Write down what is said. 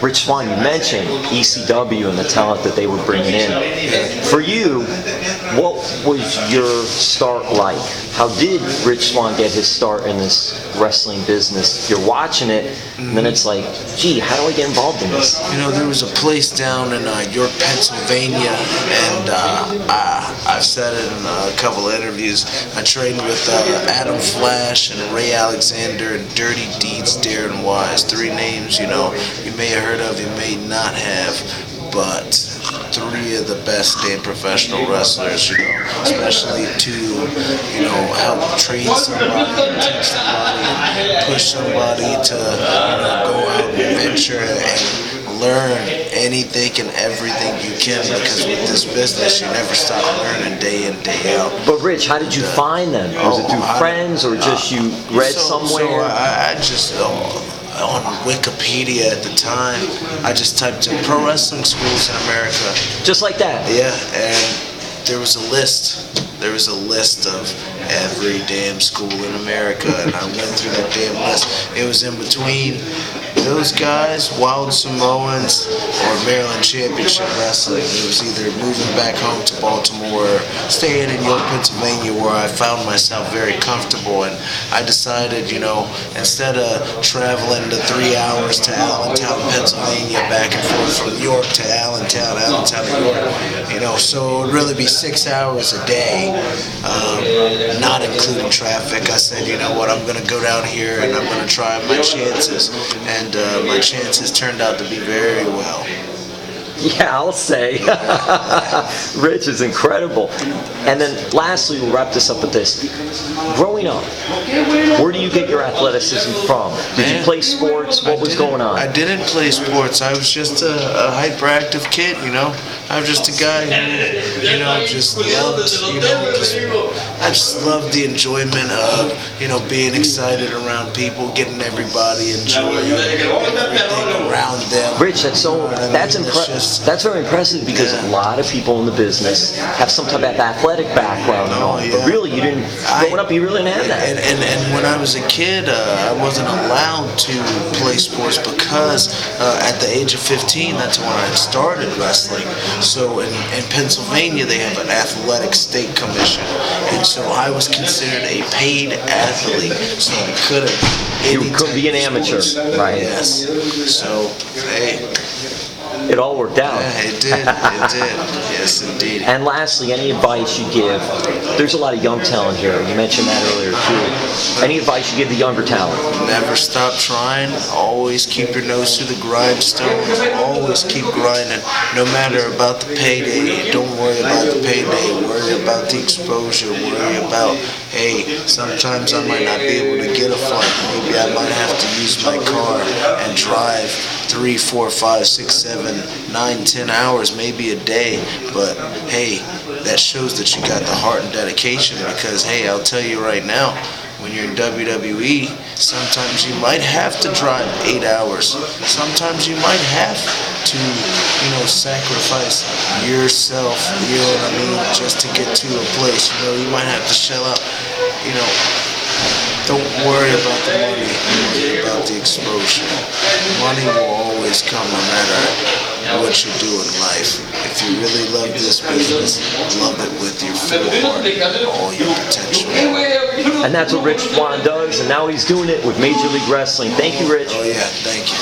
Rich Swann, you mentioned ECW and the talent that they were bringing in. For you, what was your start like? How did Rich Swann get his start in this wrestling business? You're watching it, and then it's like, gee, how do I get involved in this? You know, there was a place down in York, Pennsylvania, and I've said it in a couple of interviews. I trained with Adam Flash and Ray Alexander and Dirty Deeds Darren Wise. 3 names, you know, you may have heard of, you may not have, but 3 of the best damn professional wrestlers, you know, especially to, you know, help train somebody, teach somebody, and push somebody to, you know, go out and venture and learn anything and everything you can, because with this business, you never stop learning day in, day out. But Rich, how did you find them? Was it through friends or just you read somewhere? So I just... on Wikipedia at the time, I just typed in pro wrestling schools in America. Just like that? Yeah, and there was a list. There was a list of every damn school in America, and I went through that damn list. It was in between those guys, Wild Samoans, or Maryland Championship Wrestling. It was either moving back home to Baltimore or staying in York, Pennsylvania, where I found myself very comfortable. And I decided, you know, instead of traveling the 3 hours to Allentown, Pennsylvania, back and forth from York to Allentown to York, you know, so it would really be 6 hours a day, not including traffic. I said, you know what, I'm going to go down here and I'm going to try my chances. And my chances turned out to be very well. Yeah, I'll say. Rich is incredible. And then lastly, we'll wrap this up with this. Growing up, where do you get your athleticism from? Did you play sports? What was going on? I didn't play sports. I was just a hyperactive kid, you know. I was just a guy who, you know, just loved, you know, I just loved the enjoyment of, you know, being excited around people, getting everybody enjoying everything around them. Rich, that's impressive. That's very impressive, because a lot of people in the business have some type of athletic background and all. But really, you didn't, growing up, you really didn't have that. And when I was a kid, I wasn't allowed to play sports because at the age of 15, that's when I started wrestling. So in Pennsylvania, they have an athletic state commission. And so I was considered a paid athlete, so I couldn't. You couldn't be an amateur, right? Yes. So, hey. It all worked out. Yeah, it did. It did. Yes, indeed. And lastly, any advice you give? There's a lot of young talent here. You mentioned that earlier too. Any advice you give the younger talent? Never stop trying. Always keep your nose to the grindstone. Always keep grinding. No matter about the payday. Don't worry about the payday. Worry about the exposure. Worry about, hey, sometimes I might not be able to get a fight. Maybe I might have to use my car and drive 3, 4, 5, 6, 7, 9, 10 hours, maybe a day, but hey, that shows that you got the heart and dedication, because hey, I'll tell you right now, when you're in WWE, sometimes you might have to drive 8 hours. Sometimes you might have to, you know, sacrifice yourself, you know what I mean, just to get to a place. You know, you might have to shell out, you know. Don't worry about the money, worry about the exposure. Money will always come no matter what you do in life. If you really love this business, love it with your full heart, all your potential. And that's what Rich Swann does, and now he's doing it with Major League Wrestling. Thank you, Rich. Oh yeah, thank you.